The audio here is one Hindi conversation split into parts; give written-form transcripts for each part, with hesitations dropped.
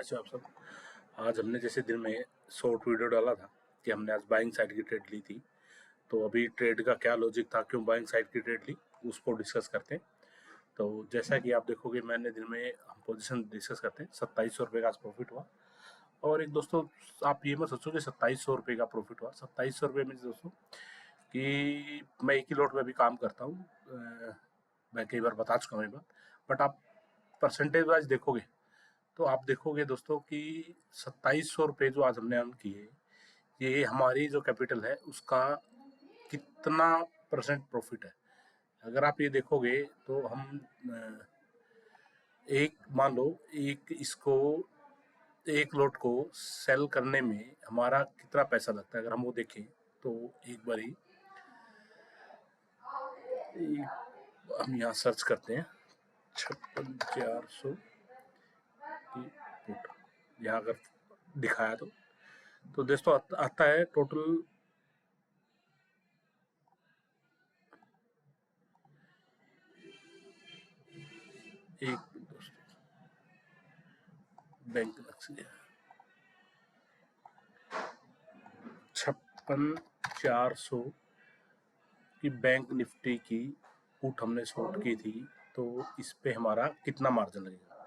अच्छा आप सब, आज हमने जैसे दिन में शॉर्ट वीडियो डाला था कि हमने आज बाइंग साइड की ट्रेड ली थी। तो अभी ट्रेड का क्या लॉजिक था, क्यों बाइंग साइड की ट्रेड ली, उसको डिस्कस करते हैं। तो जैसा कि आप देखोगे, मैंने दिन में हम पोजीशन डिस्कस करते हैं। 2700 रुपये का आज प्रॉफिट हुआ। और एक दोस्तों, आप ये मत सोचो कि 2700 रुपये का प्रॉफिट हुआ। 2700 रुपये में दोस्तों कि मैं एक ही लॉट में भी काम करता हूँ। मैं कई बार बता चुका हूँ ये बात। बट आप परसेंटेज वाइज देखोगे तो आप देखोगे दोस्तों कि 2700 रुपये जो आज हमने अर्न किए, ये हमारी जो कैपिटल है उसका कितना परसेंट प्रॉफिट है। अगर आप ये देखोगे तो हम एक मान लो, एक लोट को सेल करने में हमारा कितना पैसा लगता है, अगर हम वो देखें तो एक बारी हम यहाँ सर्च करते हैं 56,400 की पुट। यहाँ अगर दिखाया तो दोस्तों आता है टोटल एक दोस्तों बैंक लक्ष्य 56,400 की बैंक निफ्टी की पुट हमने शॉर्ट की थी। तो इस पे हमारा कितना मार्जिन लगेगा?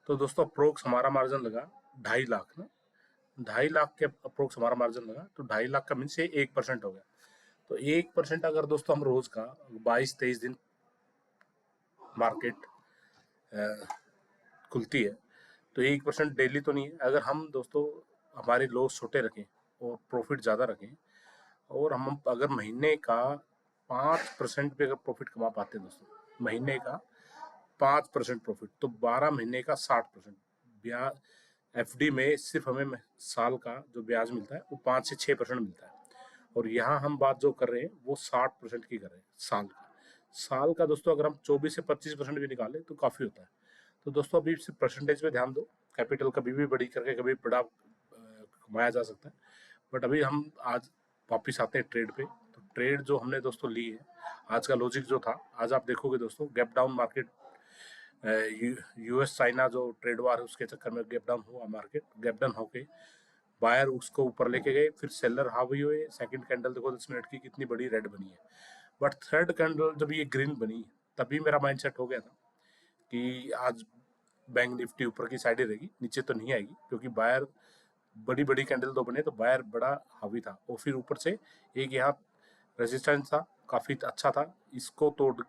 तो दोस्तों अप्रोक्स हमारा मार्जिन लगा 2.5 लाख ना। 2.5 लाख के अप्रोक्स हमारा मार्जिन लगा। तो 2.5 लाख का मीन से 1% हो गया। तो 1% अगर दोस्तों हम रोज का 22-23 दिन मार्केट खुलती है तो 1% डेली तो नहीं है। अगर हम दोस्तों हमारे लॉस छोटे रखें और प्रॉफिट ज़्यादा रखें, और हम अगर महीने का 5% पे अगर प्रॉफिट कमा पाते हैं दोस्तों, महीने का 5% प्रॉफिट, तो 12 महीने का 60% ब्याज। एफडी में सिर्फ हमें साल का जो ब्याज मिलता है वो 5 से 6% मिलता है। और यहाँ हम बात जो कर रहे हैं वो 60% की कर रहे हैं साल का। साल का दोस्तों अगर हम 24 से 25% भी निकालें तो काफ़ी होता है। तो दोस्तों अभी सिर्फ परसेंटेज पे ध्यान दो। कैपिटल कभी भी बड़ी करके कभी बड़ा कमाया जा सकता है। बट अभी हम आज वापिस आते हैं ट्रेड पे। तो ट्रेड जो हमने दोस्तों ली है, आज का लॉजिक जो था, आज आप देखोगे दोस्तों gap down market, US China जो ट्रेड वार है उसके चक्कर में गैप डाउन हुआ मार्केट। गैप डाउन होके बायर उसको ऊपर लेके गए, फिर सेलर हावी हुए। सेकंड कैंडल देखो 10 मिनट की कितनी बड़ी रेड बनी है। बट थर्ड कैंडल जब ये ग्रीन बनी, तभी मेरा माइंडसेट हो गया था कि आज बैंक निफ्टी ऊपर की साइड ही रहेगी, नीचे तो नहीं आएगी, क्योंकि बायर बड़ी बड़ी कैंडल तो बने तो बायर बड़ा हावी था। और फिर ऊपर से एक यहाँ रेजिस्टेंस था, काफी अच्छा था। इसको तोड़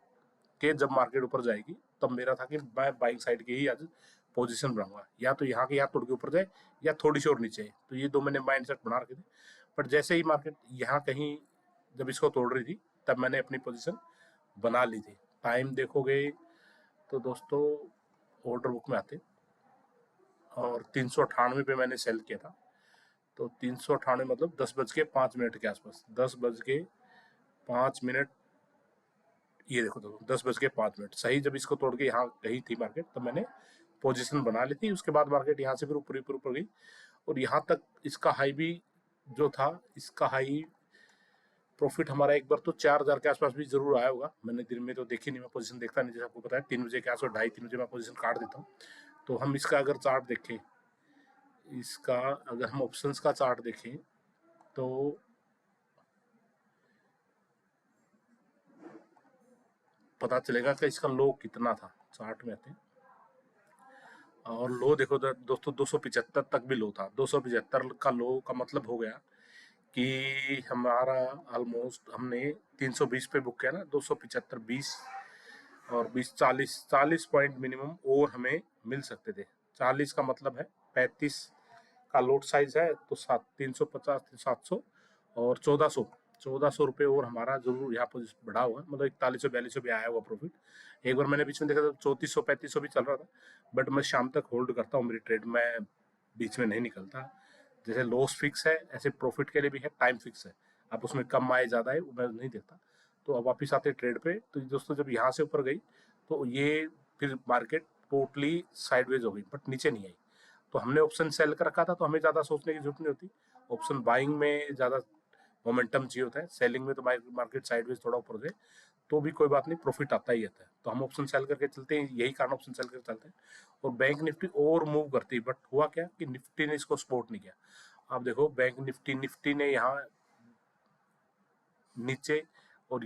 के जब मार्केट ऊपर जाएगी तब मेरा था कि मैं बाइंग साइड की ही आज पोजीशन बनाऊंगा, या तो यहाँ के यहाँ तोड़ के ऊपर जाए या थोड़ी सी और नीचे। तो ये दो मैंने माइंड सेट बना रखे थे। बट जैसे ही मार्केट यहाँ कहीं जब इसको तोड़ रही थी तब मैंने अपनी पोजीशन बना ली थी। टाइम देखोगे तो दोस्तों ऑर्डर बुक में आते और 398 पे मैंने सेल किया था। तो 398 मतलब 10:05 के आसपास, 10:05। ये देखो दोस्तों 10:05 सही जब इसको तोड़ के यहाँ कहीं थी मार्केट, तब मैंने पोजीशन बना ली थी। उसके बाद मार्केट यहाँ से फिर ऊपर ऊपर ऊपर गई और यहाँ तक इसका हाई भी जो था, इसका हाई प्रॉफिट हमारा एक बार तो 4,000 के आसपास भी जरूर आया होगा। मैंने दिन में तो देखी नहीं, मैं पोजीशन देखता नहीं, जैसे आपको पता है 3 बजे के आसपास, 2:30-3 बजे मैं पोजीशन काट देता हूँ। तो हम इसका अगर चार्ट देखें, इसका अगर हम ऑप्शंस का चार्ट देखें तो पता चलेगा कि इसका लो कितना था। चार्ट में आते हैं और लो देखो दोस्तों 275 तक भी लो था। 275 का लो का मतलब हो गया कि हमारा ऑलमोस्ट हमने 320 पे बुक किया ना। 275 20 और 20 40 पॉइंट मिनिमम और हमें मिल सकते थे। 40 का मतलब है 35 का लोट साइज है, तो 350 700 और 1400 रुपये और हमारा जरूर यहाँ पर बढ़ा हुआ, मतलब 4100-4200 भी आया हुआ प्रॉफिट। एक बार मैंने बीच में देखा था 3400-3500 भी चल रहा था। बट मैं शाम तक होल्ड करता हूँ मेरी ट्रेड में, बीच में नहीं निकलता। जैसे लॉस फिक्स है ऐसे प्रॉफिट के लिए भी है, टाइम फिक्स है। आप उसमें कम आए ज्यादा है वो मैं नहीं देखता। तो अब वापिस आते ट्रेड पे। तो दोस्तों जब यहाँ से ऊपर गई तो ये फिर मार्केट टोटली साइडवेज हो गई, बट नीचे नहीं आई। तो हमने ऑप्शन सेल कर रखा था, तो हमें ज्यादा सोचने की जरूरत नहीं होती। ऑप्शन बाइंग में ज्यादा मोमेंटम चाहिए होता है, सेलिंग में तो मार्केट साइडवेज थोड़ा ऊपर जाए तो भी कोई बात नहीं, प्रॉफिट आता ही आता है। तो हम ऑप्शन सेल करके चलते हैं, यही कारण ऑप्शन सेल करके चलते हैं। और बैंक निफ्टी और मूव करती है, बट हुआ क्या कि निफ्टी ने इसको सपोर्ट नहीं किया। आप देखो बैंक निफ्टी ने यहाँ नीचे, और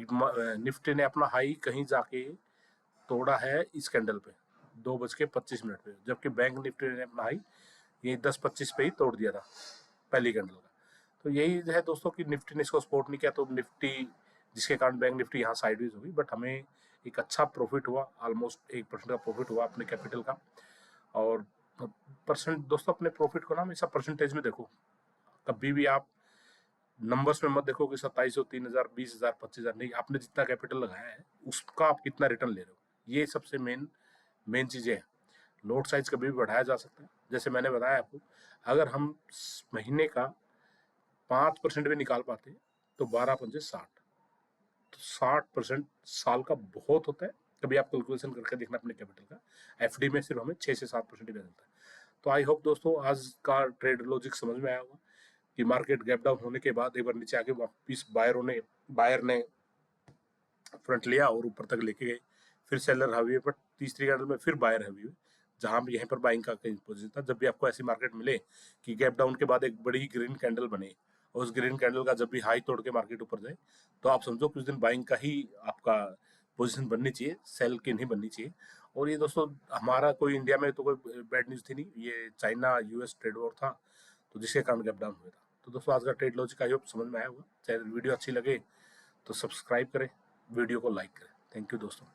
निफ्टी ने अपना हाई कहीं जाके तोड़ा है इस कैंडल पे 2:25 पे, जबकि बैंक निफ्टी ने अपना हाई ये 10:25 पे ही तोड़ दिया था पहली कैंडल का। तो यही है दोस्तों कि निफ्टी ने इसको सपोर्ट नहीं किया, तो निफ्टी, जिसके कारण बैंक निफ्टी यहाँ साइडवेज हो गई। बट हमें एक अच्छा प्रॉफिट हुआ, ऑलमोस्ट 1% का प्रॉफिट हुआ अपने कैपिटल का। और परसेंट दोस्तों, अपने प्रॉफिट को ना हमेशा परसेंटेज में देखो, कभी भी आप नंबर्स में मत देखो कि 2700, 3000, 20,000, 25,000, नहीं, आपने जितना कैपिटल लगाया है उसका आप कितना रिटर्न ले रहे हो, ये सबसे मेन मेन चीजें हैं। लोड साइज कभी भी बढ़ाया जा सकता है, जैसे मैंने बताया आपको, अगर हम महीने का 5% भी निकाल पाते हैं तो 12×5 = 60, तो 60% साल का बहुत होता है। कभी आप कैलकुलेशन करके देखना अपने कैपिटल का, एफडी में सिर्फ हमें 6 से 7% ही मिलता है। तो आई होप दोस्तों आज का ट्रेड लॉजिक समझ में आया होगा कि मार्केट गैप डाउन होने के बाद एक बार नीचे आके वापिस बायर ने फ्रंट लिया और ऊपर तक लेके गए, फिर सेलर हावी है, पर तीसरी कैंडल में फिर बायर हावी हुए, जहां भी यहीं पर बाइंग का कहीं पोजीशन था। जब भी आपको ऐसी मार्केट मिले कि गैप डाउन के बाद एक बड़ी ग्रीन कैंडल बने, और उस ग्रीन कैंडल का जब भी हाई तोड़ के मार्केट ऊपर जाए, तो आप समझो कि उस दिन बाइंग का ही आपका पोजीशन बननी चाहिए, सेल की नहीं बननी चाहिए। और ये दोस्तों, हमारा कोई इंडिया में तो कोई बैड न्यूज थी नहीं, ये चाइना यूएस ट्रेड वॉर था, तो जिसके कारण गैप डाउन हुआ था। तो दोस्तों आज का ट्रेड लॉजिक आई होप समझ में आया होगा। चाहे वीडियो अच्छी लगे तो सब्सक्राइब करें, वीडियो को लाइक करें। थैंक यू दोस्तों।